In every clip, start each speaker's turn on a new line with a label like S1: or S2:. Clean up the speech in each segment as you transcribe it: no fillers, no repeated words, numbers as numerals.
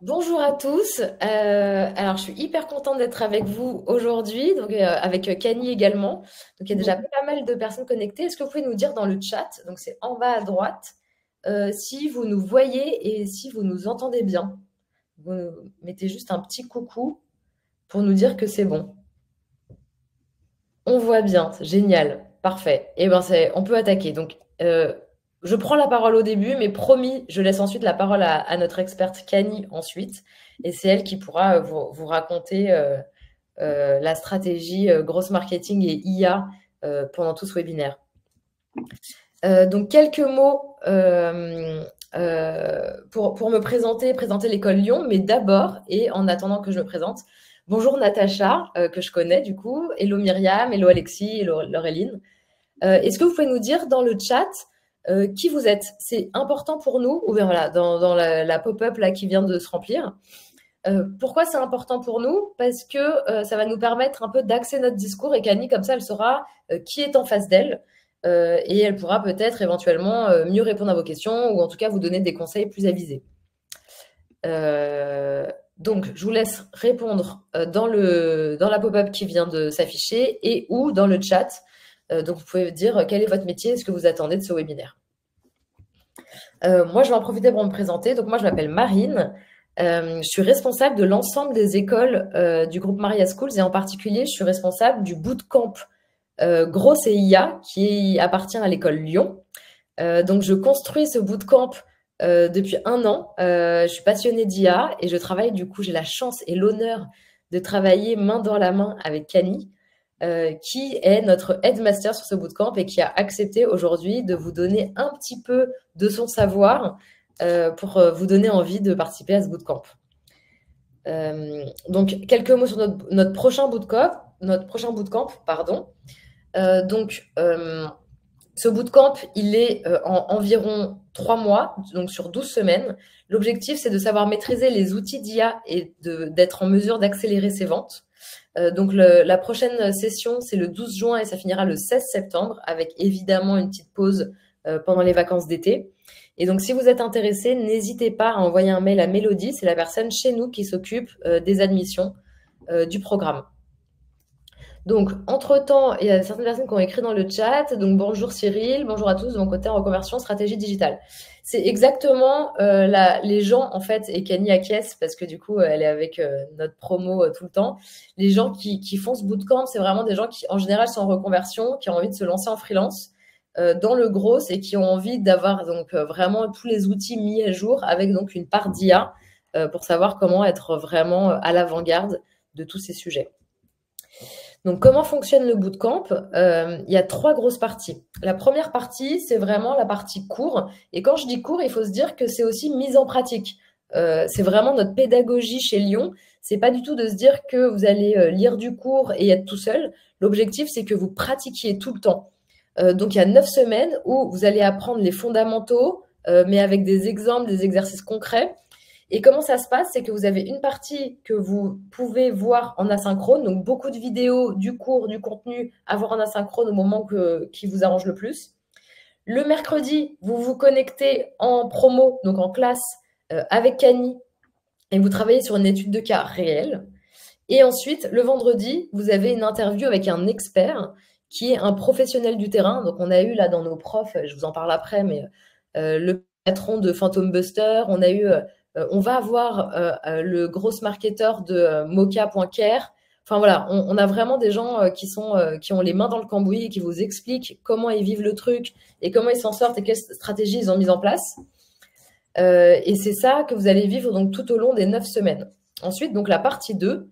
S1: Bonjour à tous. Alors, je suis hyper contente d'être avec vous aujourd'hui, donc avec Kany également. Donc, il y a déjà pas mal de personnes connectées. Est-ce que vous pouvez nous dire dans le chat, donc c'est en bas à droite, si vous nous voyez et si vous nous entendez bien? Vous nous mettez juste un petit coucou pour nous dire que c'est bon. On voit bien, c'est génial, parfait. Et ben on peut attaquer. Donc, je prends la parole au début, mais promis, je laisse ensuite la parole à notre experte Kany ensuite, et c'est elle qui pourra vous raconter la stratégie gross marketing et IA pendant tout ce webinaire. Donc, quelques mots pour me présenter l'école Lyon, mais d'abord, et en attendant que je me présente, bonjour Natacha, que je connais du coup, hello Myriam, hello Alexis, hello Laureline. Est-ce que vous pouvez nous dire dans le chat qui vous êtes? C'est important pour nous, ou bien voilà, dans la pop-up là qui vient de se remplir. Pourquoi c'est important pour nous? Parce que ça va nous permettre un peu d'axer notre discours et qu'Annie, comme ça, elle saura qui est en face d'elle et elle pourra peut-être éventuellement mieux répondre à vos questions ou en tout cas vous donner des conseils plus avisés. Donc, je vous laisse répondre dans la pop-up qui vient de s'afficher et ou dans le chat. Donc, vous pouvez dire quel est votre métier et ce que vous attendez de ce webinaire. Moi, je vais en profiter pour me présenter. Donc, moi, je m'appelle Marine. Je suis responsable de l'ensemble des écoles du groupe Maria Schools et en particulier, je suis responsable du bootcamp Grosse et IA qui appartient à l'école Lyon. Donc, je construis ce bootcamp depuis 1 an. Je suis passionnée d'IA et je travaille, du coup, j'ai la chance et l'honneur de travailler main dans la main avec Kany, qui est notre headmaster sur ce bootcamp et qui a accepté aujourd'hui de vous donner un petit peu de son savoir pour vous donner envie de participer à ce bootcamp. Donc, quelques mots sur notre prochain bootcamp, pardon. Ce bootcamp, il est en environ 3 mois, donc sur 12 semaines. L'objectif, c'est de savoir maîtriser les outils d'IA et d'être en mesure d'accélérer ses ventes. Donc, la prochaine session, c'est le 12 juin et ça finira le 16 septembre, avec évidemment une petite pause pendant les vacances d'été. Et donc, si vous êtes intéressé, n'hésitez pas à envoyer un mail à Mélodie, c'est la personne chez nous qui s'occupe des admissions du programme. Donc, entre-temps, il y a certaines personnes qui ont écrit dans le chat. Donc, bonjour Cyril, bonjour à tous de mon côté en reconversion stratégie digitale. C'est exactement les gens, en fait, et Kany acquiesce parce que du coup, elle est avec notre promo tout le temps. Les gens qui font ce bootcamp, c'est vraiment des gens qui, en général, sont en reconversion, qui ont envie de se lancer en freelance dans le gros et qui ont envie d'avoir donc vraiment tous les outils mis à jour avec donc une part d'IA pour savoir comment être vraiment à l'avant-garde de tous ces sujets. Donc, comment fonctionne le bootcamp? Il y a 3 grosses parties. La première partie, c'est vraiment la partie cours. Et quand je dis cours, il faut se dire que c'est aussi mise en pratique. C'est vraiment notre pédagogie chez Lyon. C'est pas du tout de se dire que vous allez lire du cours et être tout seul. L'objectif, c'est que vous pratiquiez tout le temps. Donc, il y a 9 semaines où vous allez apprendre les fondamentaux, mais avec des exemples, des exercices concrets. Et comment ça se passe? C'est que vous avez une partie que vous pouvez voir en asynchrone, donc beaucoup de vidéos, du cours, du contenu à voir en asynchrone au moment qui vous arrange le plus. Le mercredi, vous vous connectez en promo, donc en classe, avec Kany, et vous travaillez sur une étude de cas réelle. Et ensuite, le vendredi, vous avez une interview avec un expert qui est un professionnel du terrain. Donc, on a eu là dans nos profs, je vous en parle après, mais le patron de Phantom Buster, on va avoir le gros marketeur de Mocha.care. Enfin voilà, on a vraiment des gens qui ont les mains dans le cambouis et qui vous expliquent comment ils vivent le truc et comment ils s'en sortent et quelles stratégies ils ont mises en place. Et c'est ça que vous allez vivre donc tout au long des 9 semaines. Ensuite, donc la partie 2,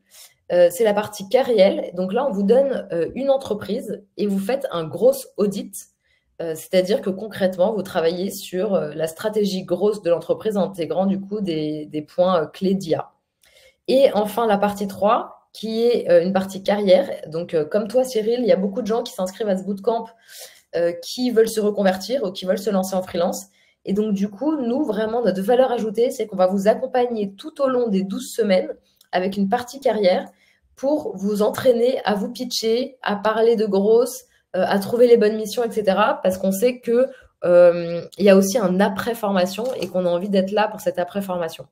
S1: c'est la partie cas réel. Donc là, on vous donne une entreprise et vous faites un gros audit. C'est-à-dire que concrètement, vous travaillez sur la stratégie grosse de l'entreprise en intégrant du coup des points clés d'IA. Et enfin, la partie 3, qui est une partie carrière. Donc, comme toi, Cyril, il y a beaucoup de gens qui s'inscrivent à ce bootcamp qui veulent se reconvertir ou qui veulent se lancer en freelance. Et donc, du coup, nous, vraiment, notre valeur ajoutée, c'est qu'on va vous accompagner tout au long des 12 semaines avec une partie carrière pour vous entraîner à vous pitcher, à parler de grosses, à trouver les bonnes missions, etc. Parce qu'on sait que il y a aussi un après-formation et qu'on a envie d'être là pour cette après-formation.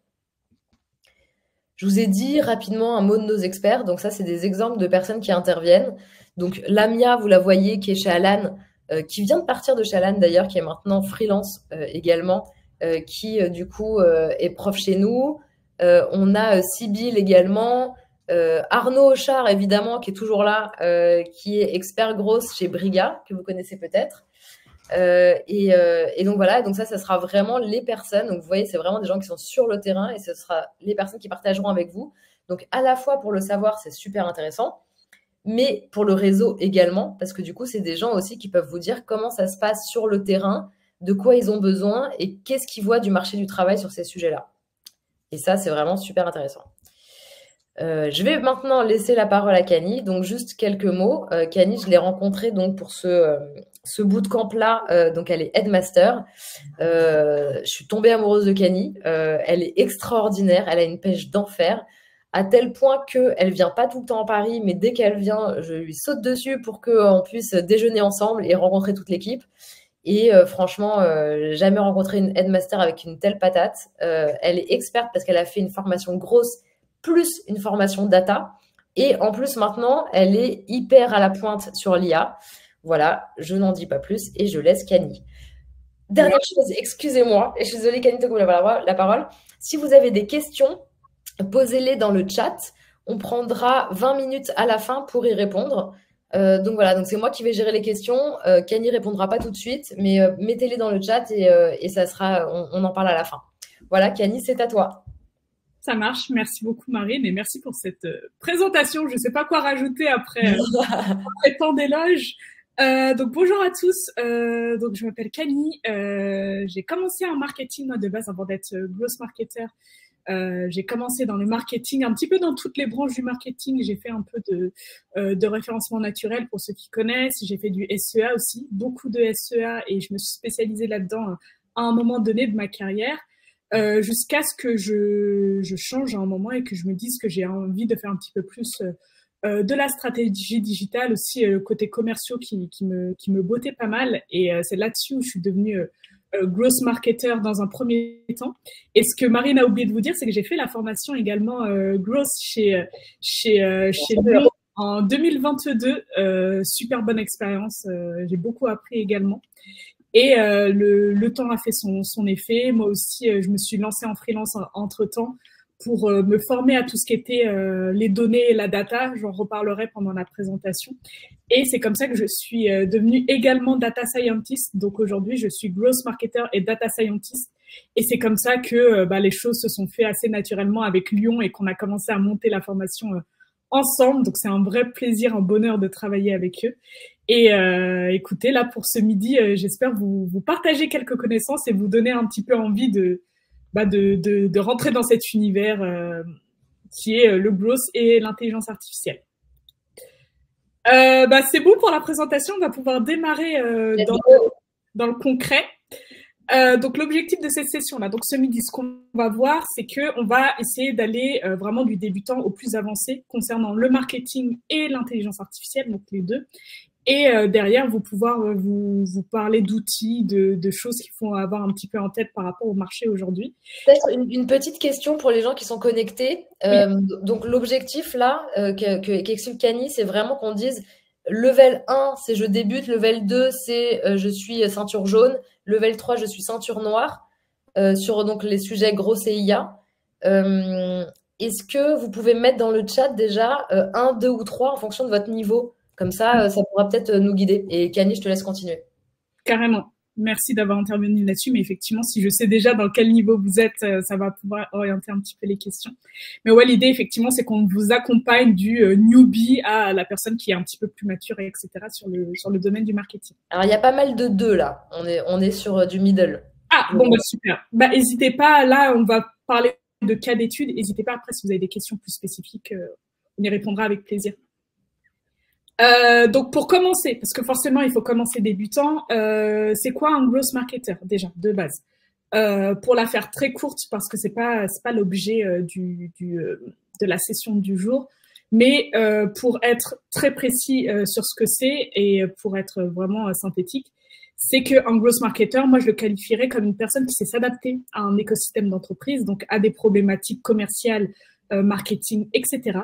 S1: Je vous ai dit rapidement un mot de nos experts. Donc ça, c'est des exemples de personnes qui interviennent. Donc Lamia, vous la voyez, qui est chez Alan, qui vient de partir de chez Alan d'ailleurs, qui est maintenant freelance également, qui du coup est prof chez nous. On a Sybille également. Arnaud Auchard, évidemment, qui est toujours là, qui est expert grosse chez Briga, que vous connaissez peut-être. Et donc voilà, donc ça sera vraiment les personnes. Donc vous voyez, c'est vraiment des gens qui sont sur le terrain et ce sera les personnes qui partageront avec vous. Donc à la fois pour le savoir, c'est super intéressant, mais pour le réseau également, parce que du coup, c'est des gens aussi qui peuvent vous dire comment ça se passe sur le terrain, de quoi ils ont besoin et qu'est-ce qu'ils voient du marché du travail sur ces sujets-là. Et ça, c'est vraiment super intéressant. Je vais maintenant laisser la parole à Kani. Donc, juste quelques mots. Kani, je l'ai rencontrée donc, pour ce bootcamp-là. Donc, elle est headmaster. Je suis tombée amoureuse de Kani. Elle est extraordinaire. Elle a une pêche d'enfer. À tel point qu'elle vient pas tout le temps à Paris, mais dès qu'elle vient, je lui saute dessus pour qu'on puisse déjeuner ensemble et rencontrer toute l'équipe. Et franchement, jamais rencontré une headmaster avec une telle patate. Elle est experte parce qu'elle a fait une formation grosse plus une formation data. Et en plus, maintenant, elle est hyper à la pointe sur l'IA. Voilà, je n'en dis pas plus et je laisse Kani. Dernière chose, excusez-moi, et je suis désolée, Kani, te coupe la parole. Si vous avez des questions, posez-les dans le chat. On prendra 20 minutes à la fin pour y répondre. Donc voilà, donc c'est moi qui vais gérer les questions. Kani répondra pas tout de suite, mais mettez-les dans le chat et ça sera, on en parle à la fin. Voilà, Kani, c'est à toi.
S2: Ça marche. Merci beaucoup, Marine, et merci pour cette présentation. Je ne sais pas quoi rajouter après tant d'éloges. Donc, bonjour à tous. Donc, je m'appelle Kani. J'ai commencé en marketing, moi, de base, avant d'être growth marketer. J'ai commencé dans le marketing, un petit peu dans toutes les branches du marketing. J'ai fait un peu de référencement naturel pour ceux qui connaissent. J'ai fait du SEA aussi, beaucoup de SEA, et je me suis spécialisée là-dedans à un moment donné de ma carrière. Jusqu'à ce que je change à un moment et que je me dise que j'ai envie de faire un petit peu plus de la stratégie digitale aussi, côté commerciaux qui me bottait pas mal. Et c'est là-dessus où je suis devenue growth marketer dans un premier temps. Et ce que Marine a oublié de vous dire, c'est que j'ai fait la formation également growth chez Lyon en 2022. Super bonne expérience. J'ai beaucoup appris également. Et le temps a fait son effet. Moi aussi, je me suis lancée en freelance entre-temps pour me former à tout ce qui était les données et la data. J'en reparlerai pendant la présentation. Et c'est comme ça que je suis devenue également data scientist. Donc aujourd'hui, je suis growth marketer et data scientist. Et c'est comme ça que les choses se sont faites assez naturellement avec Lyon et qu'on a commencé à monter la formation ensemble. Donc c'est un vrai plaisir, un bonheur de travailler avec eux. Et écoutez, là pour ce midi, j'espère vous partager quelques connaissances et vous donner un petit peu envie de rentrer dans cet univers qui est le growth et l'intelligence artificielle. C'est bon pour la présentation, on va pouvoir démarrer dans le concret. Donc l'objectif de cette session-là, donc ce midi, ce qu'on va voir, c'est que on va essayer d'aller vraiment du débutant au plus avancé concernant le marketing et l'intelligence artificielle, donc les deux. Et derrière, vous pouvoir vous parler d'outils, de choses qu'il faut avoir un petit peu en tête par rapport au marché aujourd'hui.
S1: Peut-être une petite question pour les gens qui sont connectés. Oui. Donc l'objectif là, qu'explique Kani, c'est vraiment qu'on dise level 1, c'est je débute, level 2, c'est je suis ceinture jaune, level 3, je suis ceinture noire, sur donc les sujets gros CIA. Est-ce que vous pouvez mettre dans le chat déjà 1, 2 ou 3 en fonction de votre niveau? Comme ça, ça pourra peut-être nous guider. Et Kani, je te laisse continuer.
S2: Carrément. Merci d'avoir intervenu là-dessus. Mais effectivement, si je sais déjà dans quel niveau vous êtes, ça va pouvoir orienter un petit peu les questions. Mais ouais, l'idée, effectivement, c'est qu'on vous accompagne du newbie à la personne qui est un petit peu plus mature, etc. sur le domaine du marketing.
S1: Alors, il y a pas mal de 2 là. On est sur du middle.
S2: Ah, bon, super. N'hésitez pas. Là, on va parler de cas d'études. N'hésitez pas après, si vous avez des questions plus spécifiques, on y répondra avec plaisir. Donc pour commencer, parce que forcément il faut commencer débutant, c'est quoi un growth marketer déjà de base? Pour la faire très courte, parce que c'est pas l'objet de la session du jour, mais pour être très précis sur ce que c'est et pour être vraiment synthétique, c'est qu'un growth marketer, moi je le qualifierais comme une personne qui sait s'adapter à un écosystème d'entreprise, donc à des problématiques commerciales marketing, etc.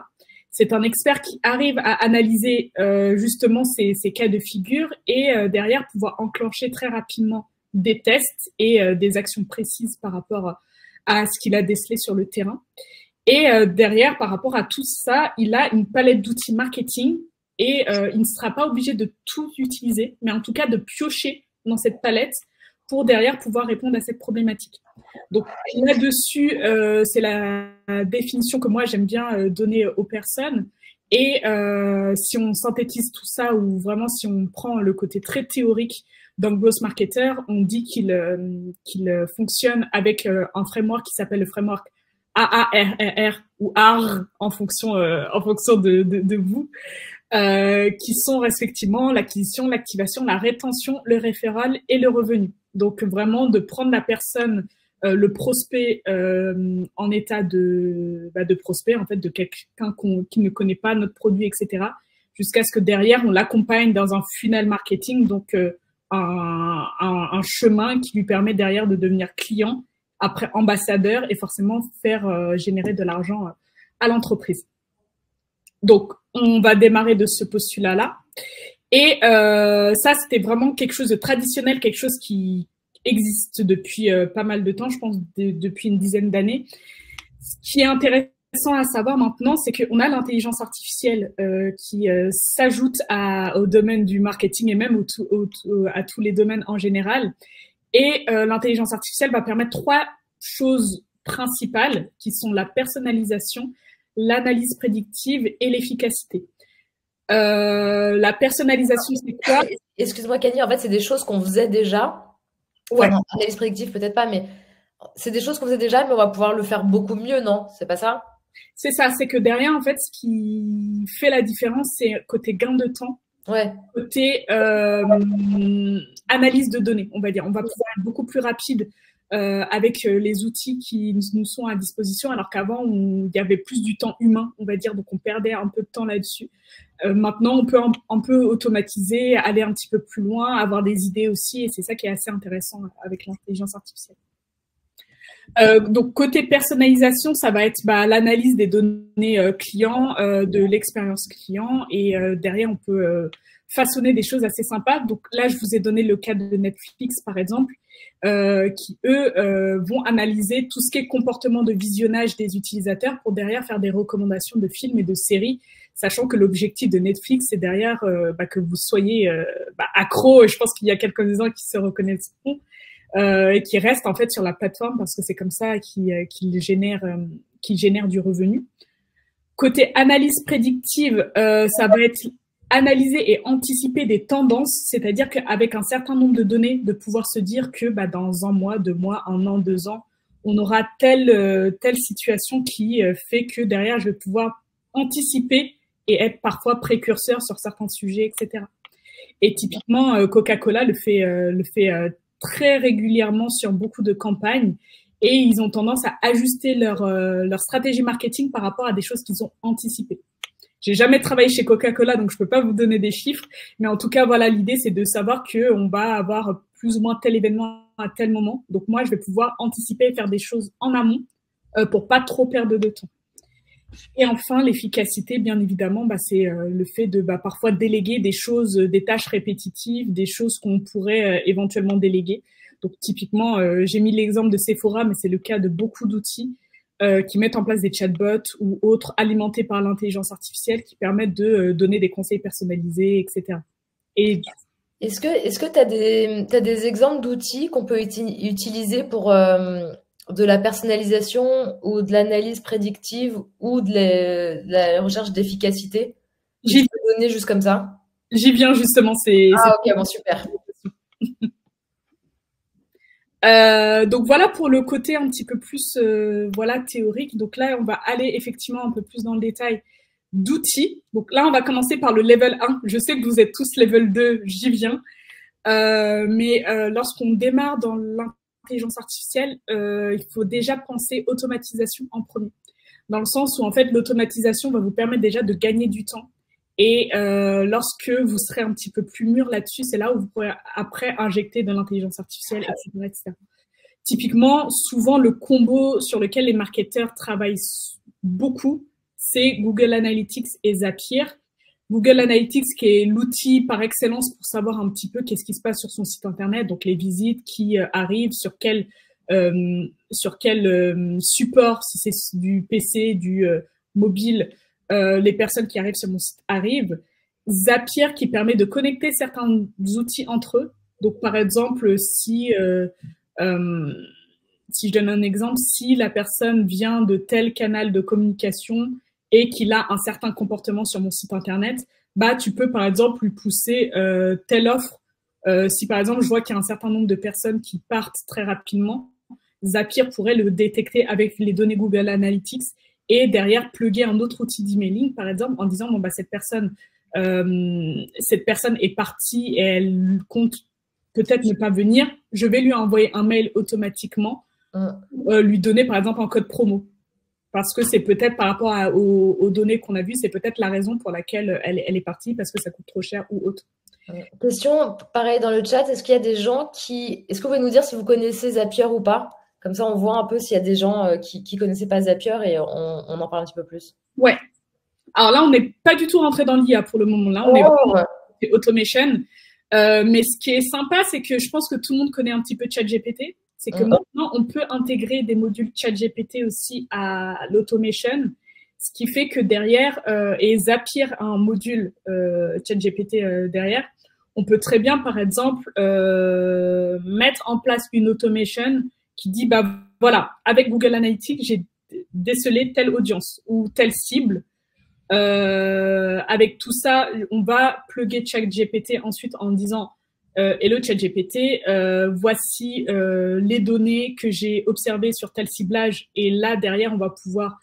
S2: C'est un expert qui arrive à analyser justement ces cas de figure et derrière pouvoir enclencher très rapidement des tests et des actions précises par rapport à ce qu'il a décelé sur le terrain. Et derrière, par rapport à tout ça, il a une palette d'outils marketing et il ne sera pas obligé de tout utiliser, mais en tout cas de piocher dans cette palette pour derrière pouvoir répondre à cette problématique. Donc là-dessus, c'est la définition que moi j'aime bien donner aux personnes. Et si on synthétise tout ça, ou vraiment si on prend le côté très théorique d'un growth marketer, on dit qu'il fonctionne avec un framework qui s'appelle le framework AARRR ou AR en fonction de vous, qui sont respectivement l'acquisition, l'activation, la rétention, le référal et le revenu. Donc vraiment de prendre la personne, le prospect en état de prospect, en fait, de quelqu'un qui ne connaît pas notre produit, etc., jusqu'à ce que derrière on l'accompagne dans un funnel marketing, donc un chemin qui lui permet derrière de devenir client, après ambassadeur et forcément faire générer de l'argent à l'entreprise. Donc, on va démarrer de ce postulat-là. Et ça, c'était vraiment quelque chose de traditionnel, quelque chose qui existe depuis pas mal de temps, je pense depuis une dizaine d'années. Ce qui est intéressant à savoir maintenant, c'est qu'on a l'intelligence artificielle qui s'ajoute au domaine du marketing et même à tous les domaines en général. Et l'intelligence artificielle va permettre 3 choses principales qui sont la personnalisation, l'analyse prédictive et l'efficacité. La personnalisation, c'est quoi?
S1: Excuse-moi, Camille, en fait, c'est des choses qu'on faisait déjà.
S2: Ouais.
S1: Enfin, analyse prédictive, peut-être pas, mais c'est des choses qu'on faisait déjà, mais on va pouvoir le faire beaucoup mieux, non? C'est pas ça?
S2: C'est ça, c'est que derrière, en fait, ce qui fait la différence, c'est côté gain de temps, côté analyse de données, on va dire. On va pouvoir être beaucoup plus rapide avec les outils qui nous sont à disposition, alors qu'avant, il y avait plus du temps humain, on va dire, donc on perdait un peu de temps là-dessus. Maintenant, on peut un peu automatiser, aller un petit peu plus loin, avoir des idées aussi, et c'est ça qui est assez intéressant avec l'intelligence artificielle. Donc, côté personnalisation, ça va être l'analyse des données clients, de l'expérience client, et derrière, on peut façonner des choses assez sympas. Donc là, je vous ai donné le cas de Netflix, par exemple, qui, eux, vont analyser tout ce qui est comportement de visionnage des utilisateurs pour derrière faire des recommandations de films et de séries, sachant que l'objectif de Netflix, c'est derrière que vous soyez accro, et je pense qu'il y a quelques-uns qui se reconnaîtront, et qui restent en fait sur la plateforme parce que c'est comme ça qu'ils génèrent du revenu. Côté analyse prédictive, ça va être analyser et anticiper des tendances, c'est-à-dire qu'avec un certain nombre de données, de pouvoir se dire que dans 1 mois, 2 mois, 1 an, 2 ans, on aura telle situation qui fait que derrière, je vais pouvoir anticiper et être parfois précurseur sur certains sujets, etc. Et typiquement, Coca-Cola le fait très régulièrement sur beaucoup de campagnes, et ils ont tendance à ajuster leur stratégie marketing par rapport à des choses qu'ils ont anticipées. J'ai jamais travaillé chez Coca-Cola, donc je peux pas vous donner des chiffres, mais en tout cas, voilà, l'idée, c'est de savoir qu'on va avoir plus ou moins tel événement à tel moment. Donc moi, je vais pouvoir anticiper et faire des choses en amont pour pas trop perdre de temps. Et enfin, l'efficacité, bien évidemment, c'est le fait de parfois déléguer des choses, des tâches répétitives, des choses qu'on pourrait éventuellement déléguer. Donc typiquement, j'ai mis l'exemple de Sephora, mais c'est le cas de beaucoup d'outils qui mettent en place des chatbots ou autres alimentés par l'intelligence artificielle qui permettent de donner des conseils personnalisés, etc. Et
S1: est-ce que tu as des exemples d'outils qu'on peut utiliser pour de la personnalisation ou de l'analyse prédictive ou de la recherche d'efficacité? J'y peux donner juste comme ça.
S2: J'y viens justement.
S1: Ok, bon, super.
S2: Donc voilà pour le côté un petit peu plus théorique. Donc là, on va aller effectivement un peu plus dans le détail d'outils. Donc là, on va commencer par le level 1. Je sais que vous êtes tous level 2, j'y viens. Mais lorsqu'on démarre dans l'intelligence artificielle, il faut déjà penser automatisation en premier. Dans le sens où en fait, l'automatisation va vous permettre déjà de gagner du temps. Et lorsque vous serez un petit peu plus mûr là-dessus, c'est là où vous pourrez après injecter de l'intelligence artificielle, etc., etc. Typiquement, souvent, le combo sur lequel les marketeurs travaillent beaucoup, c'est Google Analytics et Zapier. Google Analytics qui est l'outil par excellence pour savoir un petit peu qu'est-ce qui se passe sur son site internet, donc les visites qui arrivent, sur quel support, si c'est du PC, du mobile, les personnes qui arrivent sur mon site arrivent. Zapier qui permet de connecter certains outils entre eux. Donc par exemple, si je donne un exemple, si la personne vient de tel canal de communication et qu'il a un certain comportement sur mon site internet, bah tu peux par exemple lui pousser telle offre. Si par exemple je vois qu'il y a un certain nombre de personnes qui partent très rapidement, Zapier pourrait le détecter avec les données Google Analytics et derrière plugger un autre outil d'emailing par exemple en disant bon bah cette personne est partie et elle compte peut-être ne pas venir, je vais lui envoyer un mail automatiquement, lui donner par exemple un code promo. Parce que c'est peut-être par rapport aux données qu'on a vues, c'est peut-être la raison pour laquelle elle est partie, parce que ça coûte trop cher ou autre.
S1: Question, pareil dans le chat, est-ce qu'il y a des gens qui... Est-ce que vous pouvez nous dire si vous connaissez Zapier ou pas? Comme ça, on voit un peu s'il y a des gens qui ne connaissaient pas Zapier et on en parle un petit peu plus.
S2: Ouais. Alors là, on n'est pas du tout rentré dans l'IA pour le moment. Là, on est vraiment automation. Mais ce qui est sympa, c'est que je pense que tout le monde connaît un petit peu ChatGPT. C'est que maintenant, on peut intégrer des modules ChatGPT aussi à l'automation, ce qui fait que derrière, et Zapier a un module ChatGPT derrière, on peut très bien, par exemple, mettre en place une automation qui dit, bah voilà, avec Google Analytics, j'ai décelé telle audience ou telle cible. Avec tout ça, on va plugger ChatGPT ensuite en disant hello ChatGPT, voici les données que j'ai observées sur tel ciblage et là derrière on va pouvoir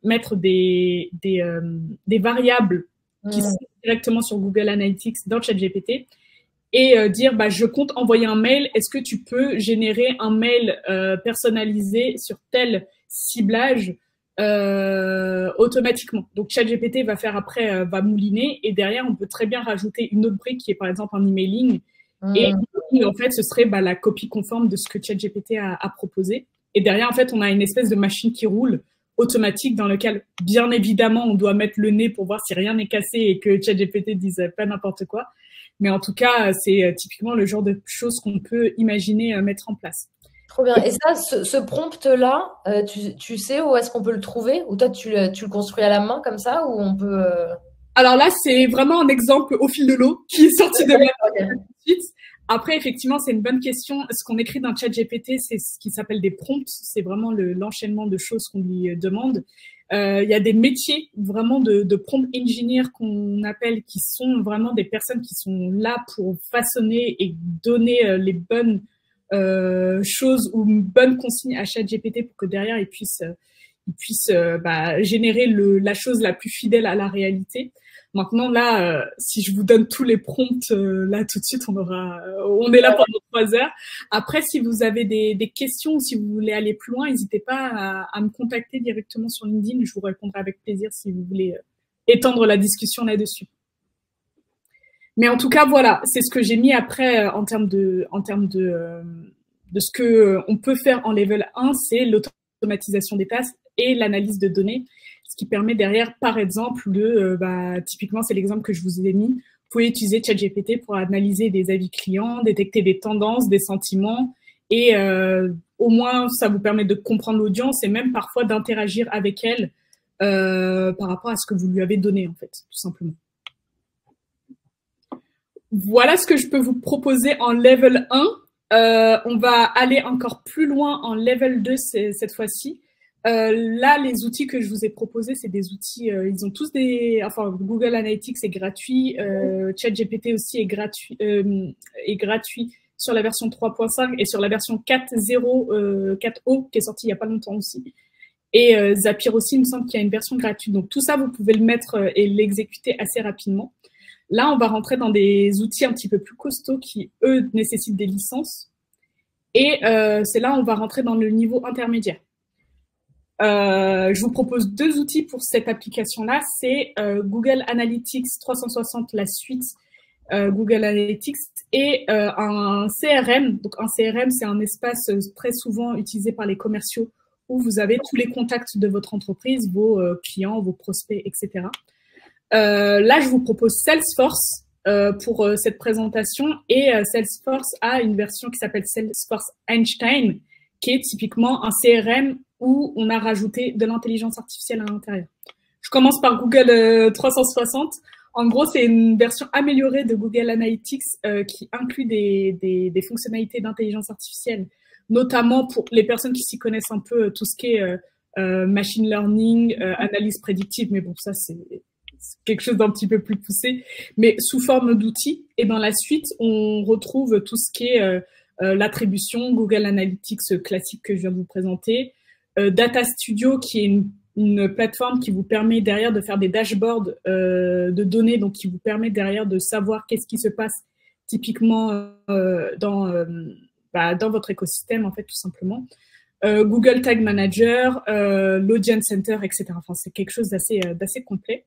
S2: mettre des variables qui sont directement sur Google Analytics dans ChatGPT et dire bah je compte envoyer un mail, est-ce que tu peux générer un mail personnalisé sur tel ciblage automatiquement. Donc ChatGPT va faire après, va mouliner et derrière on peut très bien rajouter une autre brique qui est par exemple un emailing et en fait ce serait la copie conforme de ce que ChatGPT a proposé et derrière en fait on a une espèce de machine qui roule automatique dans lequel bien évidemment on doit mettre le nez pour voir si rien n'est cassé et que ChatGPT dise pas n'importe quoi, mais en tout cas c'est typiquement le genre de choses qu'on peut imaginer mettre en place.
S1: Trop bien. Et ça, ce prompt-là, tu sais où est-ce qu'on peut le trouver? Ou toi, tu le construis à la main comme ça? Ou on peut...
S2: Alors là, c'est vraiment un exemple au fil de l'eau qui est sorti de ma tête tout de suite. Après, effectivement, c'est une bonne question. Ce qu'on écrit dans ChatGPT, c'est ce qui s'appelle des prompts. C'est vraiment l'enchaînement de choses qu'on lui demande. Il y a des métiers vraiment de prompt engineer qu'on appelle, qui sont vraiment des personnes qui sont là pour façonner et donner les bonnes choses ou une bonne consigne à ChatGPT pour que derrière il puisse générer la chose la plus fidèle à la réalité. Maintenant là, si je vous donne tous les prompts là tout de suite, on est là pendant 3 heures. Après, si vous avez des questions ou si vous voulez aller plus loin, n'hésitez pas à me contacter directement sur LinkedIn. Je vous répondrai avec plaisir si vous voulez étendre la discussion là-dessus. Mais en tout cas, voilà, c'est ce que j'ai mis après en termes de ce que on peut faire en level 1, c'est l'automatisation des tâches et l'analyse de données, ce qui permet derrière, par exemple, typiquement, c'est l'exemple que je vous ai mis, vous pouvez utiliser ChatGPT pour analyser des avis clients, détecter des tendances, des sentiments, et au moins, ça vous permet de comprendre l'audience et même parfois d'interagir avec elle par rapport à ce que vous lui avez donné, en fait, tout simplement. Voilà ce que je peux vous proposer en level 1. On va aller encore plus loin en level 2 cette fois-ci. Là, les outils que je vous ai proposés, c'est des outils, ils ont tous Google Analytics est gratuit, ChatGPT aussi est gratuit sur la version 3.5 et sur la version 4.0, 4O qui est sortie il n'y a pas longtemps aussi. Et Zapier aussi, il me semble qu'il y a une version gratuite. Donc tout ça, vous pouvez le mettre et l'exécuter assez rapidement. Là, on va rentrer dans des outils un petit peu plus costauds qui, eux, nécessitent des licences. Et c'est là où on va rentrer dans le niveau intermédiaire. Je vous propose 2 outils pour cette application-là. C'est Google Analytics 360, la suite Google Analytics, et un CRM. Donc, un CRM, c'est un espace très souvent utilisé par les commerciaux où vous avez tous les contacts de votre entreprise, vos clients, vos prospects, etc. Là, je vous propose Salesforce pour cette présentation, et Salesforce a une version qui s'appelle Salesforce Einstein, qui est typiquement un CRM où on a rajouté de l'intelligence artificielle à l'intérieur. Je commence par Google 360. En gros, c'est une version améliorée de Google Analytics qui inclut des fonctionnalités d'intelligence artificielle, notamment pour les personnes qui s'y connaissent un peu, tout ce qui est machine learning, analyse prédictive, mais bon, ça, c'est quelque chose d'un petit peu plus poussé, mais sous forme d'outils. Et dans la suite, on retrouve tout ce qui est l'attribution, Google Analytics classique que je viens de vous présenter, Data Studio, qui est une plateforme qui vous permet derrière de faire des dashboards de données, donc qui vous permet derrière de savoir qu'est-ce qui se passe typiquement dans votre écosystème, en fait, tout simplement. Google Tag Manager, l'Audience Center, etc. Enfin, c'est quelque chose d'assez complet.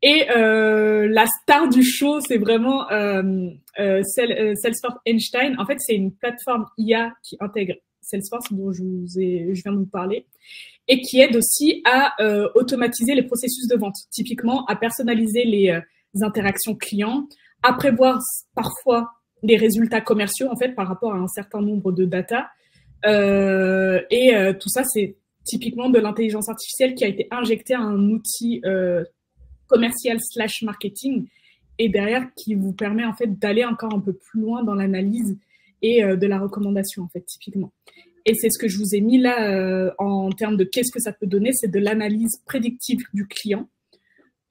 S2: Et la star du show, c'est vraiment Salesforce Einstein. En fait, c'est une plateforme IA qui intègre Salesforce, dont je viens de vous parler, et qui aide aussi à automatiser les processus de vente, typiquement à personnaliser les interactions clients, à prévoir parfois les résultats commerciaux, en fait, par rapport à un certain nombre de data. Tout ça, c'est typiquement de l'intelligence artificielle qui a été injectée à un outil commercial / marketing, et derrière qui vous permet en fait d'aller encore un peu plus loin dans l'analyse et de la recommandation, en fait, typiquement. Et c'est ce que je vous ai mis là en termes de qu'est-ce que ça peut donner, c'est de l'analyse prédictive du client.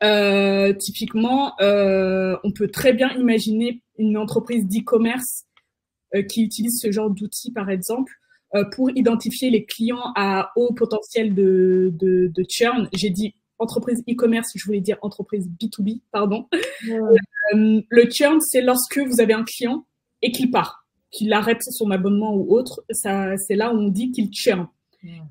S2: Typiquement, on peut très bien imaginer une entreprise d'e-commerce qui utilise ce genre d'outils, par exemple, pour identifier les clients à haut potentiel de churn. J'ai dit entreprise e-commerce, je voulais dire entreprise B2B, pardon. Ouais. Le churn, c'est lorsque vous avez un client et qu'il part, qu'il arrête son abonnement ou autre, c'est là où on dit qu'il churn.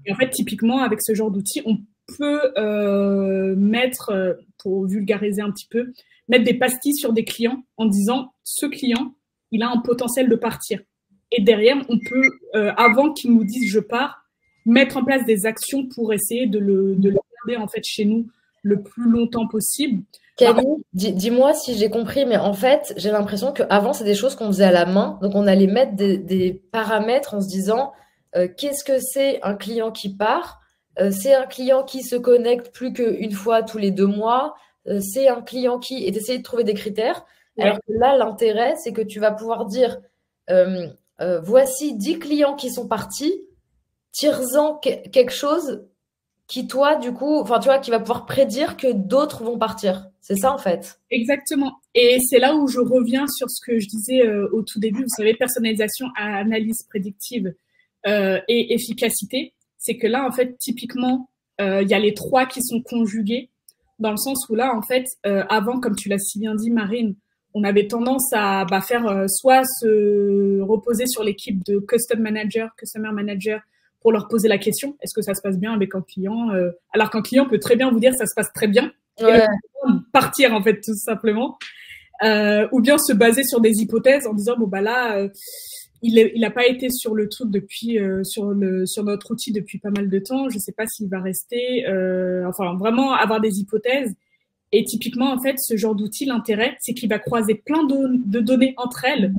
S2: Et en fait, typiquement, avec ce genre d'outils, on peut mettre, pour vulgariser un petit peu, mettre des pastilles sur des clients en disant « ce client, il a un potentiel de partir ». Et derrière, on peut, avant qu'il nous dise « je pars », mettre en place des actions pour essayer de le garder en fait chez nous le plus longtemps possible.
S1: Camille, dis-moi si j'ai compris, mais en fait, j'ai l'impression qu'avant, c'est des choses qu'on faisait à la main. Donc, on allait mettre des paramètres en se disant qu'est-ce que c'est un client qui part? C'est un client qui se connecte plus qu'une fois tous les 2 mois. C'est un client qui... Et d'essayer de trouver des critères. Ouais. Alors que là, l'intérêt, c'est que tu vas pouvoir dire voici 10 clients qui sont partis, tire-en quelque chose qui, toi, du coup, enfin, tu vois, qui va pouvoir prédire que d'autres vont partir. C'est ça, en fait.
S2: Exactement. Et c'est là où je reviens sur ce que je disais au tout début. Vous savez, personnalisation à analyse prédictive et efficacité. C'est que là, en fait, typiquement, il y a les 3 qui sont conjugués, dans le sens où là, en fait, avant, comme tu l'as si bien dit, Marine, on avait tendance à faire soit se reposer sur l'équipe de Customer Manager, pour leur poser la question, est-ce que ça se passe bien avec un client alors qu'un client peut très bien vous dire ça se passe très bien, ouais. Et partir, en fait, tout simplement. Ou bien se baser sur des hypothèses en disant, bon, bah là, il n'a pas été sur le truc depuis, sur notre outil depuis pas mal de temps, je ne sais pas s'il va rester, enfin, vraiment avoir des hypothèses. Et typiquement, en fait, ce genre d'outil, l'intérêt, c'est qu'il va croiser plein de données entre elles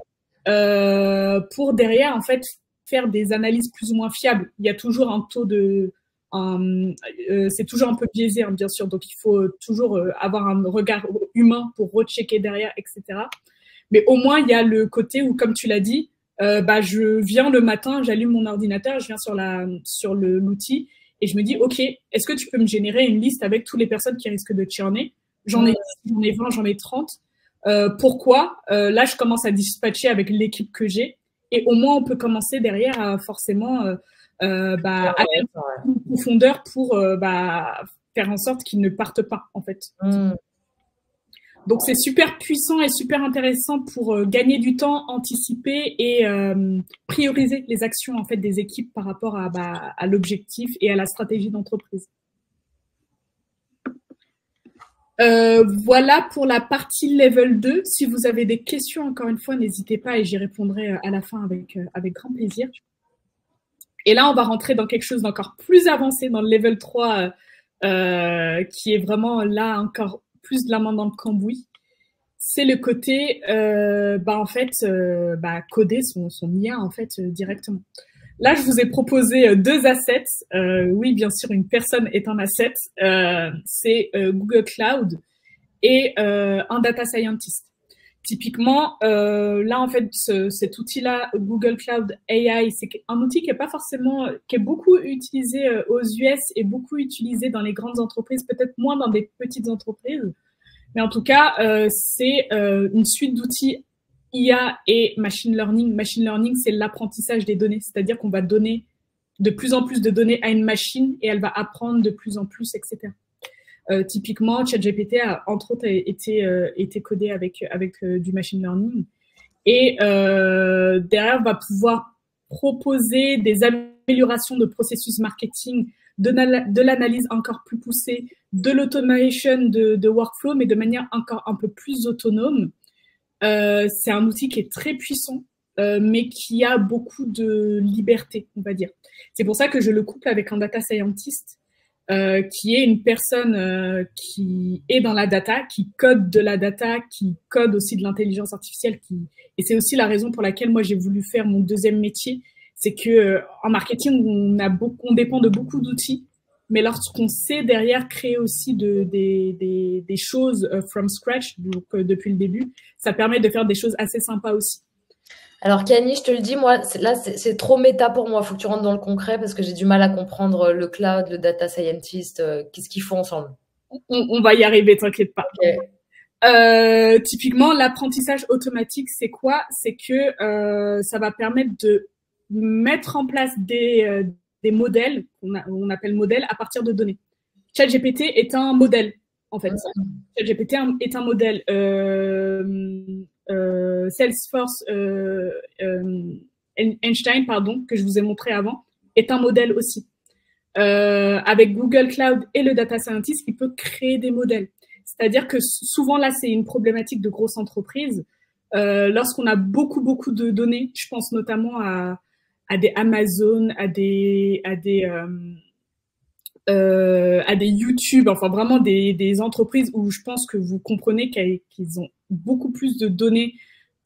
S2: pour derrière, en fait, faire des analyses plus ou moins fiables. Il y a toujours un taux de... c'est toujours un peu biaisé, hein, bien sûr, donc il faut toujours avoir un regard humain pour rechecker derrière, etc. Mais au moins, il y a le côté où, comme tu l'as dit, je viens le matin, j'allume mon ordinateur, je viens sur l'outil et je me dis, OK, est-ce que tu peux me générer une liste avec toutes les personnes qui risquent de churner? J'en ai 20, j'en ai 30. Pourquoi? Là, je commence à dispatcher avec l'équipe que j'ai. Et au moins, on peut commencer derrière à forcément aller en profondeur pour faire en sorte qu'ils ne partent pas, en fait. Donc, c'est super puissant et super intéressant pour gagner du temps, anticiper et prioriser les actions, en fait, des équipes par rapport à l'objectif et à la stratégie d'entreprise. Voilà pour la partie level 2. Si vous avez des questions, encore une fois, n'hésitez pas et j'y répondrai à la fin avec grand plaisir. Et là, on va rentrer dans quelque chose d'encore plus avancé, dans le level 3, qui est vraiment là encore plus de la main dans le cambouis. C'est le côté, en fait, coder son IA en fait directement. Là, je vous ai proposé 2 assets. Oui, bien sûr, une personne est un asset. C'est Google Cloud et un data scientist. Typiquement, là, en fait, cet outil-là, Google Cloud AI, c'est un outil qui est beaucoup utilisé aux US et beaucoup utilisé dans les grandes entreprises, peut-être moins dans des petites entreprises. Mais en tout cas, c'est une suite d'outils IA et machine learning. Machine learning, c'est l'apprentissage des données, c'est-à-dire qu'on va donner de plus en plus de données à une machine et elle va apprendre de plus en plus, etc. Typiquement, ChatGPT a entre autres été codé avec du machine learning et derrière va pouvoir proposer des améliorations de processus marketing, de l'analyse encore plus poussée, de l'automation de workflow, mais de manière encore un peu plus autonome. C'est un outil qui est très puissant, mais qui a beaucoup de liberté, on va dire. C'est pour ça que je le couple avec un data scientist, qui est une personne qui est dans la data, qui code de la data, qui code aussi de l'intelligence artificielle. Et c'est aussi la raison pour laquelle moi j'ai voulu faire mon deuxième métier. C'est que en marketing, on dépend de beaucoup d'outils, mais lorsqu'on sait derrière créer aussi des choses from scratch, donc depuis le début, ça permet de faire des choses assez sympas aussi.
S1: Alors, Kani, je te le dis, moi, là, c'est trop méta pour moi. Il faut que tu rentres dans le concret parce que j'ai du mal à comprendre le cloud, le data scientist. Qu'est-ce qu'ils font ensemble?
S2: On va y arriver, t'inquiète pas. Okay. Typiquement, l'apprentissage automatique, c'est quoi? C'est que ça va permettre de mettre en place des modèles, on appelle modèles, à partir de données. ChatGPT est un modèle, en fait. ChatGPT est un modèle. Salesforce Einstein, pardon, que je vous ai montré avant, est un modèle aussi. Avec Google Cloud et le data scientist, il peut créer des modèles. C'est-à-dire que souvent, là, c'est une problématique de grosses entreprises. Lorsqu'on a beaucoup de données, je pense notamment à des Amazon, à des YouTube, enfin vraiment des entreprises où je pense que vous comprenez qu'ils ont beaucoup plus de données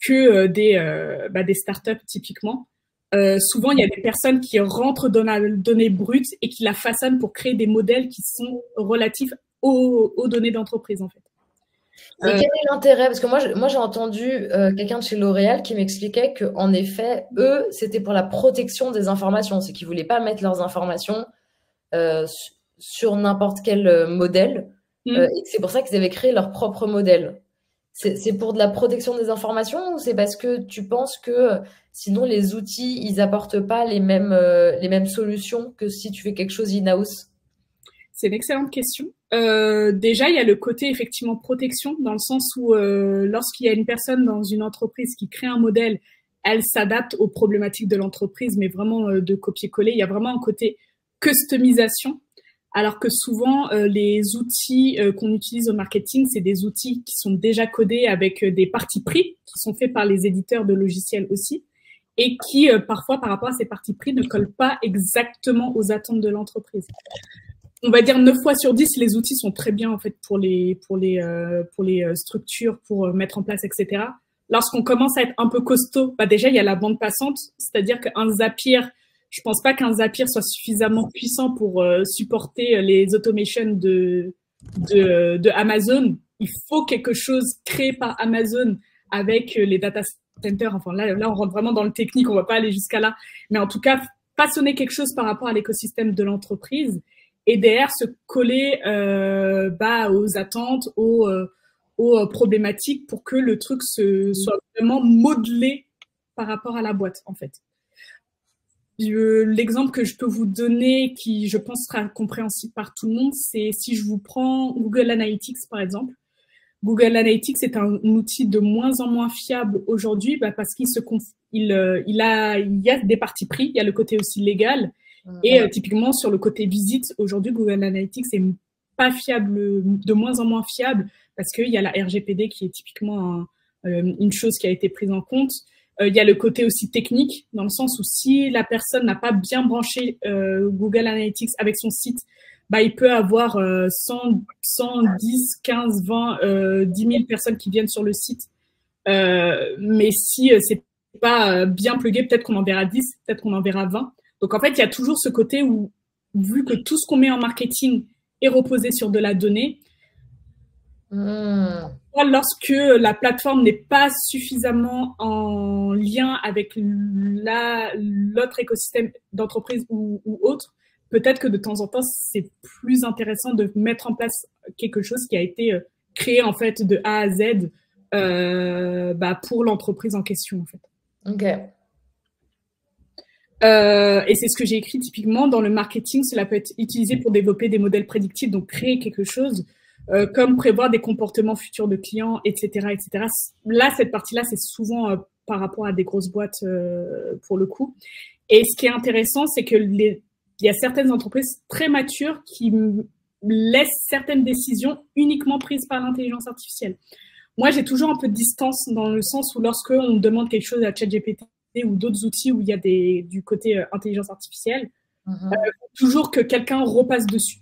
S2: que des startups typiquement. Souvent, il y a des personnes qui rentrent dans la donnée brute et qui la façonnent pour créer des modèles qui sont relatifs aux données d'entreprise, en fait.
S1: Et quel est l'intérêt? Parce que moi j'ai entendu quelqu'un de chez L'Oréal qui m'expliquait qu'en effet, eux, c'était pour la protection des informations. C'est qu'ils ne voulaient pas mettre leurs informations sur n'importe quel modèle. Et c'est pour ça qu'ils avaient créé leur propre modèle. C'est pour de la protection des informations ou c'est parce que tu penses que sinon les outils, ils n'apportent pas les mêmes solutions que si tu fais quelque chose in-house?
S2: C'est une excellente question. Déjà, il y a le côté effectivement protection, dans le sens où lorsqu'il y a une personne dans une entreprise qui crée un modèle, elle s'adapte aux problématiques de l'entreprise, mais vraiment de copier-coller. Il y a vraiment un côté customisation, alors que souvent, les outils qu'on utilise au marketing, c'est des outils qui sont déjà codés avec des partis pris, qui sont faits par les éditeurs de logiciels aussi, et qui, parfois, par rapport à ces partis pris, ne collent pas exactement aux attentes de l'entreprise. On va dire 9 fois sur 10, les outils sont très bien en fait pour les structures, pour mettre en place, etc. Lorsqu'on commence à être un peu costaud, déjà il y a la bande passante, c'est-à-dire qu'un Zapier, je pense pas qu'un Zapier soit suffisamment puissant pour supporter les automations de Amazon. Il faut quelque chose créé par Amazon avec les data centers. Enfin là on rentre vraiment dans le technique, on va pas aller jusqu'à là, mais en tout cas façonner quelque chose par rapport à l'écosystème de l'entreprise. Et derrière se coller aux attentes, aux problématiques pour que le truc soit vraiment modelé par rapport à la boîte, en fait. L'exemple que je peux vous donner, qui je pense sera compréhensible par tout le monde, c'est si je vous prends Google Analytics, par exemple. Google Analytics est un outil de moins en moins fiable aujourd'hui parce qu'il y a des partis pris, il y a le côté aussi légal. Et typiquement, sur le côté visite, aujourd'hui, Google Analytics est pas fiable, de moins en moins fiable, parce qu'il y a la RGPD qui est typiquement une chose qui a été prise en compte. Il y a le côté aussi technique, dans le sens où si la personne n'a pas bien branché Google Analytics avec son site, bah, il peut avoir 100, 110, 15, 20, 10 000 personnes qui viennent sur le site. Mais si c'est pas bien plugué, peut-être qu'on en verra 10, peut-être qu'on en verra 20. Donc, en fait, il y a toujours ce côté où, vu que tout ce qu'on met en marketing est reposé sur de la donnée, lorsque la plateforme n'est pas suffisamment en lien avec l'autre écosystème d'entreprise ou autre, peut-être que de temps en temps, c'est plus intéressant de mettre en place quelque chose qui a été créé en fait de A à Z pour l'entreprise en question en fait.
S1: Ok.
S2: Et c'est ce que j'ai écrit typiquement dans le marketing. Cela peut être utilisé pour développer des modèles prédictifs, donc créer quelque chose, comme prévoir des comportements futurs de clients, etc., etc. Là, cette partie-là, c'est souvent par rapport à des grosses boîtes pour le coup. Et ce qui est intéressant, c'est que il y a certaines entreprises très matures qui laissent certaines décisions uniquement prises par l'intelligence artificielle. Moi, j'ai toujours un peu de distance dans le sens où lorsque on demande quelque chose à ChatGPT ou d'autres outils où il y a du côté intelligence artificielle, toujours que quelqu'un repasse dessus.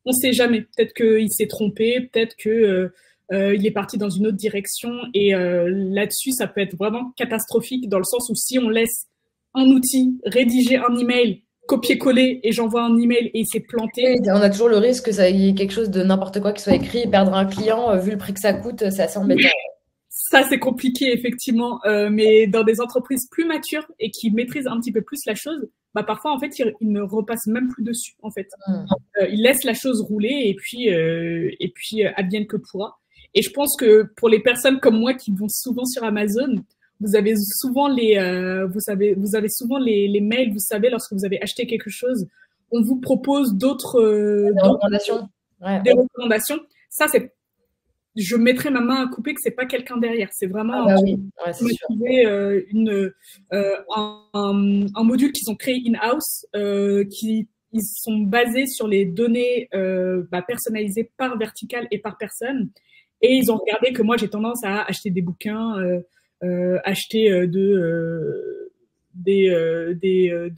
S2: On ne sait jamais. Peut-être qu'il s'est trompé, peut-être qu'il est parti dans une autre direction. Et là-dessus, ça peut être vraiment catastrophique dans le sens où si on laisse un outil rédiger un email, copier-coller et j'envoie un email et il s'est planté.
S1: Oui, on a toujours le risque que ça y ait quelque chose de n'importe quoi qui soit écrit, perdre un client, vu le prix que ça coûte, c'est assez embêtant.
S2: Ça, c'est compliqué, effectivement. Mais dans des entreprises plus matures et qui maîtrisent un petit peu plus la chose, bah, parfois, en fait, ils ne repassent même plus dessus, en fait. Ils laissent la chose rouler et puis advienne que pourra. Et je pense que pour les personnes comme moi qui vont souvent sur Amazon, vous avez souvent vous avez souvent les mails, vous savez, lorsque vous avez acheté quelque chose, on vous propose d'autres
S1: recommandations. Ouais.
S2: Des recommandations. Ça, c'est je mettrai ma main à couper que c'est pas quelqu'un derrière. C'est vraiment un module qu'ils ont créé in-house, ils sont basés sur les données personnalisées par verticale et par personne. Et ils ont regardé que moi, j'ai tendance à acheter des bouquins, acheter de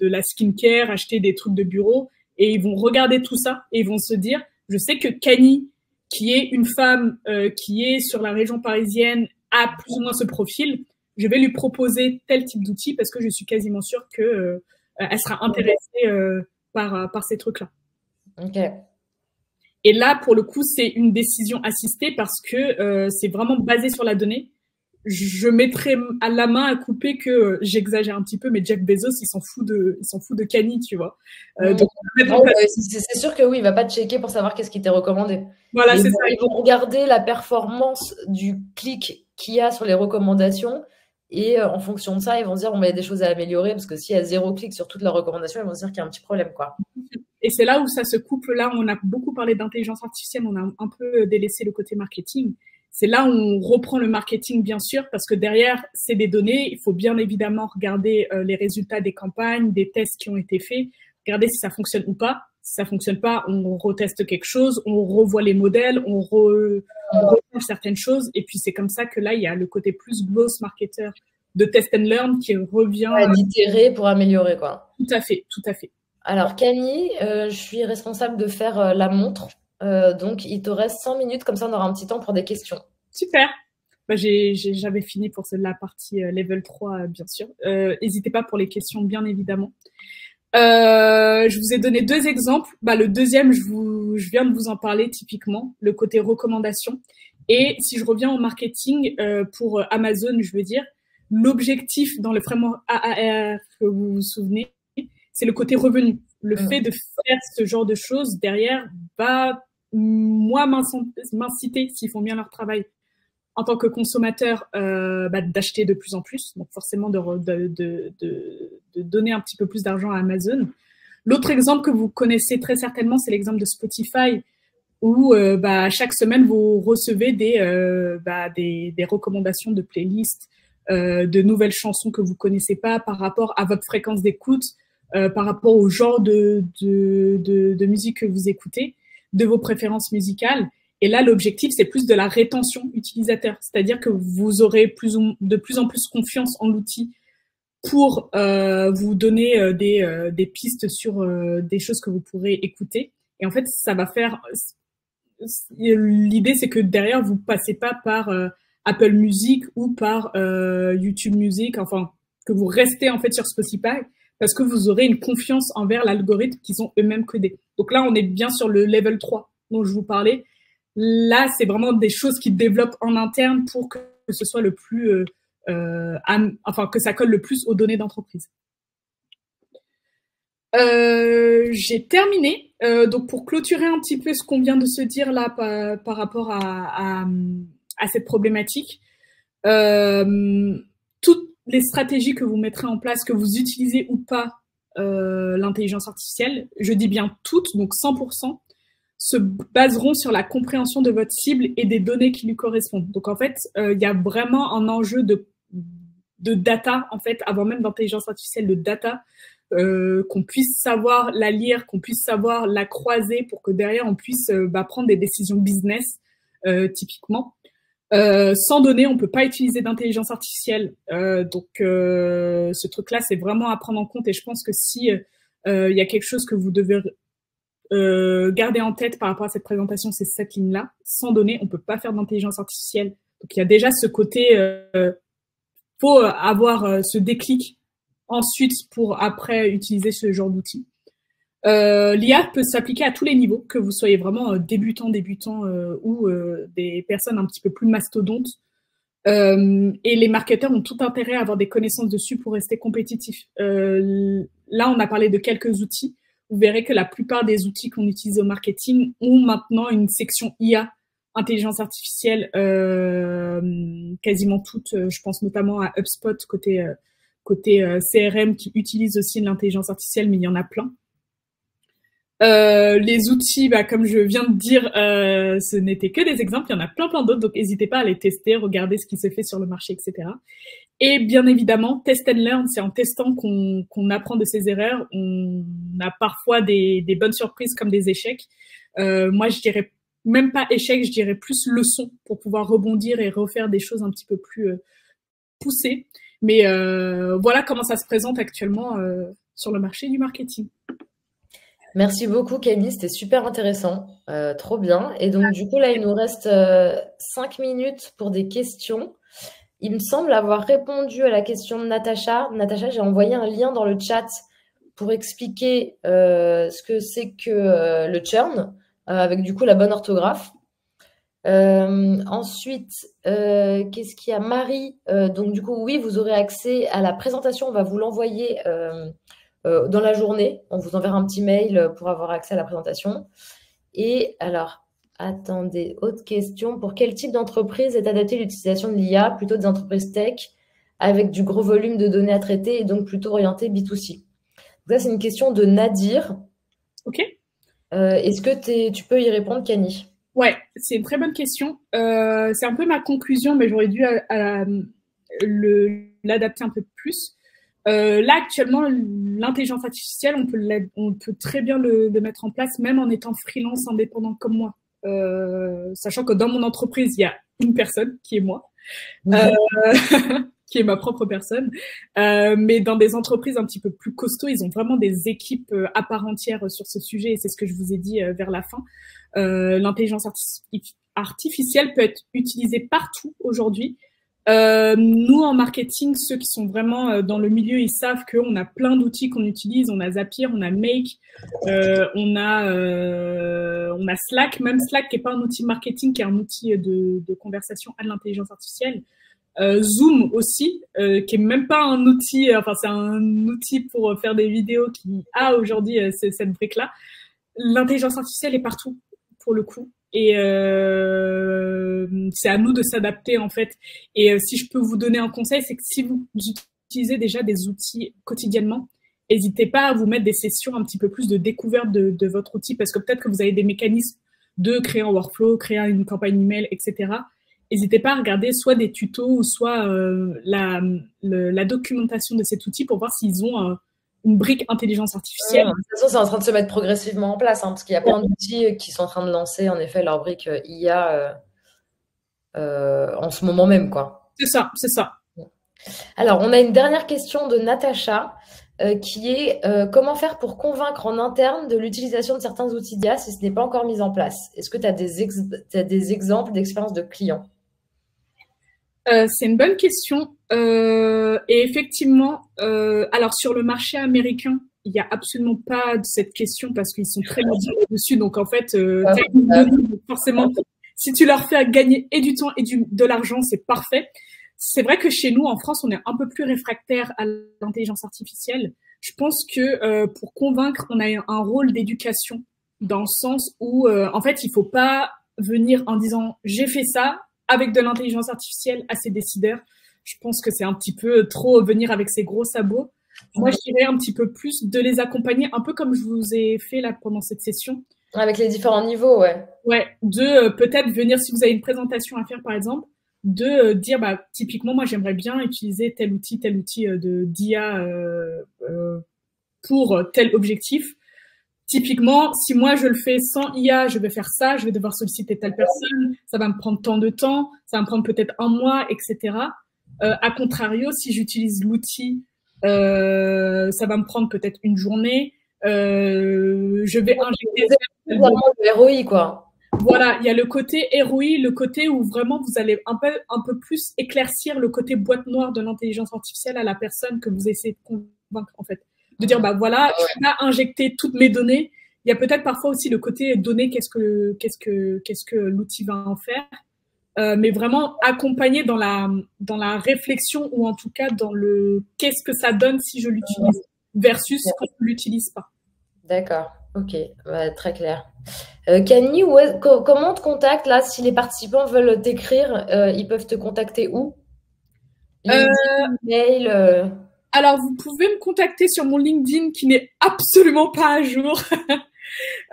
S2: la skincare, acheter des trucs de bureau. Et ils vont regarder tout ça et ils vont se dire, je sais que Kani, qui est une femme qui est sur la région parisienne, a plus ou moins ce profil, je vais lui proposer tel type d'outil parce que je suis quasiment sûre que elle sera intéressée par ces trucs-là.
S1: Ok.
S2: Et là, pour le coup, c'est une décision assistée parce que c'est vraiment basé sur la donnée. Je mettrais à la main à couper que j'exagère un petit peu, mais Jeff Bezos, il s'en fout de Kani, tu vois. Donc,
S1: c'est sûr que oui, il va pas te checker pour savoir qu'est-ce qui t'est recommandé.
S2: Voilà, c'est ça.
S1: Ils vont regarder la performance du clic qu'il y a sur les recommandations et en fonction de ça, ils vont se dire bon, il y a des choses à améliorer parce que s'il y a 0 clic sur toute la recommandation, ils vont se dire qu'il y a un petit problème, quoi.
S2: Et c'est là où ça se couple. Là, on a beaucoup parlé d'intelligence artificielle, on a un peu délaissé le côté marketing. C'est là où on reprend le marketing, bien sûr, parce que derrière, c'est des données. Il faut bien évidemment regarder les résultats des campagnes, des tests qui ont été faits, regarder si ça fonctionne ou pas. Si ça fonctionne pas, on reteste quelque chose, on revoit les modèles, on reteste certaines choses. Et puis, c'est comme ça que là, il y a le côté plus growth marketer de test and learn qui revient.
S1: D'itérer pour améliorer, quoi.
S2: Tout à fait, tout à fait.
S1: Alors, Camille, je suis responsable de faire la montre. Donc, il te reste 5 minutes, comme ça on aura un petit temps pour des questions.
S2: Super. J'avais fini pour la partie level 3, bien sûr. N'hésitez pas pour les questions, bien évidemment. Je vous ai donné 2 exemples. Le deuxième, je viens de vous en parler typiquement, le côté recommandation. Et si je reviens au marketing, pour Amazon, je veux dire, l'objectif dans le framework AAR que vous vous souvenez, c'est le côté revenu. Le fait de faire ce genre de choses derrière va moi m'inciter, s'ils font bien leur travail en tant que consommateur, d'acheter de plus en plus, donc forcément de donner un petit peu plus d'argent à Amazon. L'autre exemple que vous connaissez très certainement, c'est l'exemple de Spotify, où chaque semaine vous recevez des recommandations de playlists, de nouvelles chansons que vous connaissez pas par rapport à votre fréquence d'écoute, par rapport au genre de musique que vous écoutez, de vos préférences musicales. Et là, l'objectif, c'est plus de la rétention utilisateur. C'est-à-dire que vous aurez de plus en plus confiance en l'outil pour vous donner des pistes sur des choses que vous pourrez écouter. Et en fait, ça va faire... L'idée, c'est que derrière, vous passez pas par Apple Music ou par YouTube Music, enfin, que vous restez en fait sur Spotify, parce que vous aurez une confiance envers l'algorithme qu'ils ont eux-mêmes codé. Donc là, on est bien sur le level 3 dont je vous parlais. Là, c'est vraiment des choses qui développent en interne pour que ce soit le plus... enfin, que ça colle le plus aux données d'entreprise. J'ai terminé. Donc pour clôturer un petit peu ce qu'on vient de se dire là par rapport à cette problématique, toutes les stratégies que vous mettrez en place, que vous utilisez ou pas l'intelligence artificielle, je dis bien toutes, donc 100%, se baseront sur la compréhension de votre cible et des données qui lui correspondent. Donc en fait, il y a vraiment un enjeu de data, en fait, avant même d'intelligence artificielle, de data, qu'on puisse savoir la lire, qu'on puisse savoir la croiser pour que derrière on puisse prendre des décisions business typiquement. Sans données, on peut pas utiliser d'intelligence artificielle. Donc ce truc-là, c'est vraiment à prendre en compte. Et je pense que si il y a quelque chose que vous devez garder en tête par rapport à cette présentation, c'est cette ligne-là. Sans données, on peut pas faire d'intelligence artificielle. Donc il y a déjà ce côté, faut avoir ce déclic ensuite pour après utiliser ce genre d'outils. L'IA peut s'appliquer à tous les niveaux, que vous soyez vraiment débutant ou des personnes un petit peu plus mastodontes. Et les marketeurs ont tout intérêt à avoir des connaissances dessus pour rester compétitifs. Là, on a parlé de quelques outils. Vous verrez que la plupart des outils qu'on utilise au marketing ont maintenant une section IA, intelligence artificielle, quasiment toutes. Je pense notamment à HubSpot côté CRM qui utilise aussi l'intelligence artificielle, mais il y en a plein. Les outils, comme je viens de dire, ce n'étaient que des exemples. Il y en a plein d'autres, donc n'hésitez pas à les tester, regarder ce qui se fait sur le marché, etc. Et bien évidemment, test and learn, c'est en testant qu'on apprend de ses erreurs. On a parfois des bonnes surprises comme des échecs. Moi, je dirais même pas échec, je dirais plus leçon pour pouvoir rebondir et refaire des choses un petit peu plus poussées. Mais voilà comment ça se présente actuellement sur le marché du marketing.
S1: Merci beaucoup, Camille, c'était super intéressant, trop bien. Et donc, du coup, là, il nous reste 5 minutes pour des questions. Il me semble avoir répondu à la question de Natacha. Natacha, j'ai envoyé un lien dans le chat pour expliquer ce que c'est que le churn, avec du coup la bonne orthographe. Ensuite, qu'est-ce qu'il y a? Marie, donc du coup, oui, vous aurez accès à la présentation, on va vous l'envoyer dans la journée. On vous enverra un petit mail pour avoir accès à la présentation. Et alors, attendez, autre question. Pour quel type d'entreprise est adaptée l'utilisation de l'IA? Plutôt des entreprises tech avec du gros volume de données à traiter et donc plutôt orienté B2C. Donc ça, c'est une question de Nadir.
S2: Ok.
S1: Est-ce que tu peux y répondre, Camille?
S2: Ouais, c'est une très bonne question. C'est un peu ma conclusion, mais j'aurais dû l'adapter un peu plus. Là, actuellement, l'intelligence artificielle, on peut très bien le mettre en place, même en étant freelance indépendant comme moi. Sachant que dans mon entreprise, il y a une personne qui est moi, qui est ma propre personne. Mais dans des entreprises un petit peu plus costauds, ils ont vraiment des équipes à part entière sur ce sujet, et c'est ce que je vous ai dit vers la fin. L'intelligence artificielle peut être utilisée partout aujourd'hui. Nous, en marketing, ceux qui sont vraiment dans le milieu, ils savent qu'on a plein d'outils qu'on utilise. On a Zapier, on a Make, on a Slack, même Slack qui n'est pas un outil marketing, qui est un outil de conversation à de l'intelligence artificielle. Zoom aussi, qui est même pas un outil, enfin c'est un outil pour faire des vidéos qui a aujourd'hui cette brique-là. L'intelligence artificielle est partout, pour le coup. Et c'est à nous de s'adapter en fait. Et si je peux vous donner un conseil, c'est que si vous utilisez déjà des outils quotidiennement, n'hésitez pas à vous mettre des sessions un petit peu plus de découverte de votre outil, parce que peut-être que vous avez des mécanismes de créer un workflow, créer une campagne email, etc. N'hésitez pas à regarder soit des tutos ou soit la documentation de cet outil pour voir s'ils ont une brique intelligence artificielle.
S1: De toute façon, c'est en train de se mettre progressivement en place, parce qu'il y a plein d'outils qui sont en train de lancer, en effet, leur brique IA en ce moment même, quoi.
S2: C'est ça, c'est ça.
S1: Alors, on a une dernière question de Natacha qui est comment faire pour convaincre en interne de l'utilisation de certains outils d'IA si ce n'est pas encore mis en place? Est-ce que tu as des exemples d'expériences de clients?
S2: C'est une bonne question. Et effectivement, alors sur le marché américain, il n'y a absolument pas de cette question parce qu'ils sont très motivés dessus. Donc en fait, forcément, si tu leur fais gagner et du temps et de l'argent, c'est parfait. C'est vrai que chez nous, en France, on est un peu plus réfractaire à l'intelligence artificielle. Je pense que pour convaincre, on a un rôle d'éducation dans le sens où, en fait, il faut pas venir en disant j'ai fait ça avec de l'intelligence artificielle à ces décideurs. Je pense que c'est un petit peu trop venir avec ses gros sabots. Moi, je dirais un petit peu plus de les accompagner, un peu comme je vous ai fait là pendant cette session.
S1: Avec les différents niveaux, ouais.
S2: Ouais, de peut-être venir, si vous avez une présentation à faire par exemple, de dire, bah, typiquement, moi, j'aimerais bien utiliser tel outil d'IA pour tel objectif. Typiquement, si moi je le fais sans IA, je vais faire ça, je vais devoir solliciter telle personne, ça va me prendre tant de temps, ça va me prendre peut-être un mois, etc. A contrario, si j'utilise l'outil, ça va me prendre peut-être une journée. Je vais injecter
S1: vraiment le ROI, quoi.
S2: Voilà, il y a le côté ROI, le côté où vraiment vous allez un peu plus éclaircir le côté boîte noire de l'intelligence artificielle à la personne que vous essayez de convaincre, en fait. De dire, bah voilà, je vais pas injecter toutes mes données. Il y a peut-être parfois aussi le côté données, qu'est-ce que l'outil va en faire. Mais vraiment accompagner dans la réflexion ou en tout cas dans le qu'est-ce que ça donne si je l'utilise versus quand je l'utilise pas.
S1: D'accord, ok, ouais, très clair. Kani, comment on te contacte là? Si les participants veulent t'écrire, ils peuvent te contacter où? LinkedIn, mail
S2: Alors, vous pouvez me contacter sur mon LinkedIn qui n'est absolument pas à jour,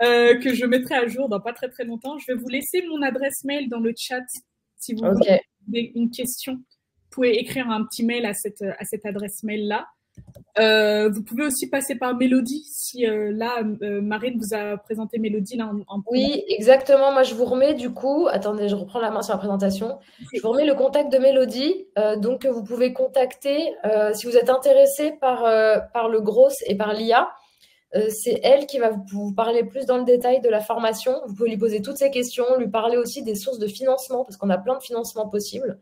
S2: que je mettrai à jour dans pas très très longtemps. Je vais vous laisser mon adresse mail dans le chat si vous avez une question. Vous pouvez écrire un petit mail à cette adresse mail-là. Vous pouvez aussi passer par Mélodie, si là, Marine vous a présenté Mélodie. Là,
S1: Oui, exactement. Moi, je vous remets du coup, attendez, je reprends la main sur la présentation. Je vous remets le contact de Mélodie. Donc, vous pouvez contacter si vous êtes intéressé par le gros et par l'IA. C'est elle qui va vous parler plus dans le détail de la formation. Vous pouvez lui poser toutes ces questions, lui parler aussi des sources de financement, parce qu'on a plein de financements possibles.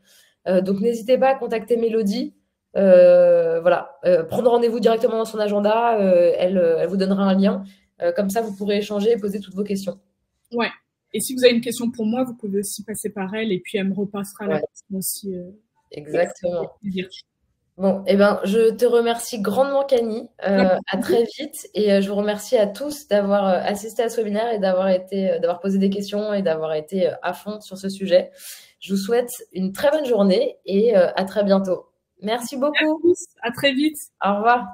S1: Donc, n'hésitez pas à contacter Mélodie. Voilà, prendre rendez-vous directement dans son agenda. Elle vous donnera un lien. Comme ça, vous pourrez échanger et poser toutes vos questions.
S2: Ouais. Et si vous avez une question pour moi, vous pouvez aussi passer par elle et puis elle me repassera la question aussi.
S1: Exactement. Bon, eh ben, je te remercie grandement, Kani. À très vite. Et je vous remercie à tous d'avoir assisté à ce webinaire et d'avoir posé des questions et d'avoir été à fond sur ce sujet. Je vous souhaite une très bonne journée et à très bientôt. Merci beaucoup.
S2: À très vite.
S1: Au revoir.